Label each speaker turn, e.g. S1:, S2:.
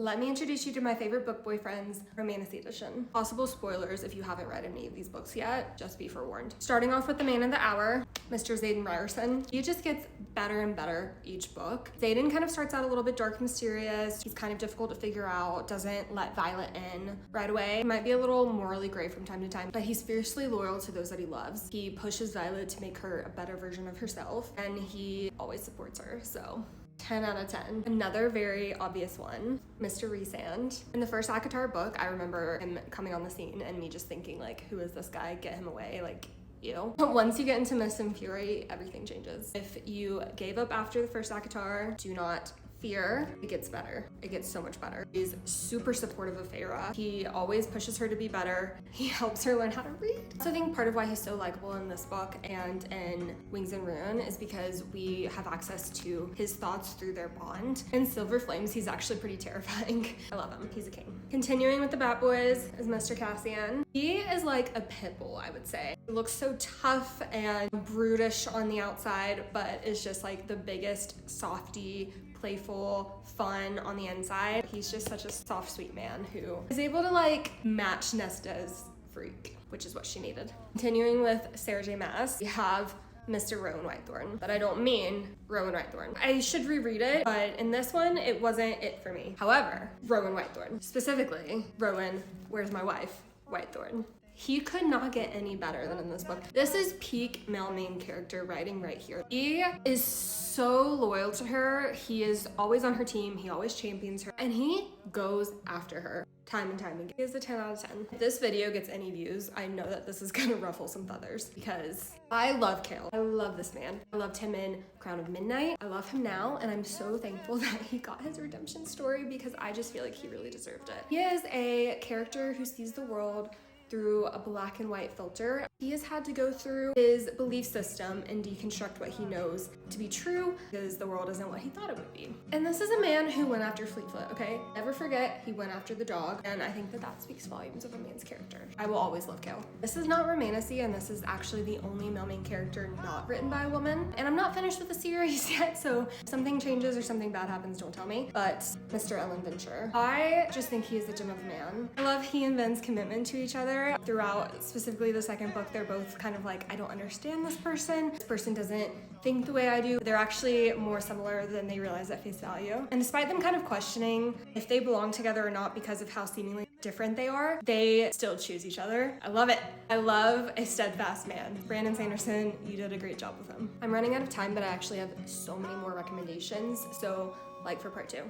S1: Let me introduce you to my favorite book boyfriends, romantasy edition. Possible spoilers if you haven't read any of these books yet, just be forewarned. Starting off with the man of the hour, Mr. Xaden Ryerson. He just gets better and better each book. Xaden kind of starts out a little bit dark and mysterious. He's kind of difficult to figure out, doesn't let Violet in right away. He might be a little morally gray from time to time, but he's fiercely loyal to those that he loves. He pushes Violet to make her a better version of herself, and he always supports her, so 10 out of 10. Another very obvious one, Mr. Rhysand. In the first ACOTAR book, I remember him coming on the scene and me just thinking like, who is this guy? Get him away, like, ew. But once you get into Mist and Fury, everything changes. If you gave up after the first ACOTAR, do not fear. It gets better. It gets so much better. He's super supportive of Feyre. He always pushes her to be better. He helps her learn how to read. So I think part of why he's so likable in this book and in Wings and Ruin is because we have access to his thoughts through their bond. In Silver Flames, he's actually pretty terrifying. I love him. He's a king. Continuing with the Bat Boys is Mr. Cassian. He is like a pit bull, I would say. He looks so tough and brutish on the outside, but is just like the biggest softie, playful, fun on the inside. He's just such a soft, sweet man who is able to like match Nesta's freak, which is what she needed. Continuing with Sarah J. Maas, we have Mr. Rowan Whitethorn, but I don't mean Rowan Whitethorn. I should reread it, but in this one, it wasn't it for me. However, Rowan Whitethorn, specifically Rowan, where's my wife, Whitethorn. He could not get any better than in this book. This is peak male main character writing right here. He is so loyal to her. He is always on her team. He always champions her, and he goes after her time and time again. He is a 10 out of 10. If this video gets any views, I know that this is gonna ruffle some feathers because I love Cale. I love this man. I loved him in Crown of Midnight. I love him now, and I'm so thankful that he got his redemption story because I just feel like he really deserved it. He is a character who sees the world through a black and white filter. He has had to go through his belief system and deconstruct what he knows to be true because the world isn't what he thought it would be. And this is a man who went after Fleetfoot, okay? Never forget, he went after the dog, and I think that that speaks volumes of a man's character. I will always love Cale. This is not romantasy, and this is actually the only male main character not written by a woman. And I'm not finished with the series yet, so if something changes or something bad happens, don't tell me. But Mr. Ellen Venture. I just think he is the gem of a man. I love he and Ben's commitment to each other. Throughout specifically the second book, they're both kind of like, I don't understand this person. This person doesn't think the way I do. They're actually more similar than they realize at face value. And despite them kind of questioning if they belong together or not because of how seemingly different they are, they still choose each other. I love it. I love a steadfast man. Brandon Sanderson, you did a great job with him. I'm running out of time, but I actually have so many more recommendations. So like for part 2.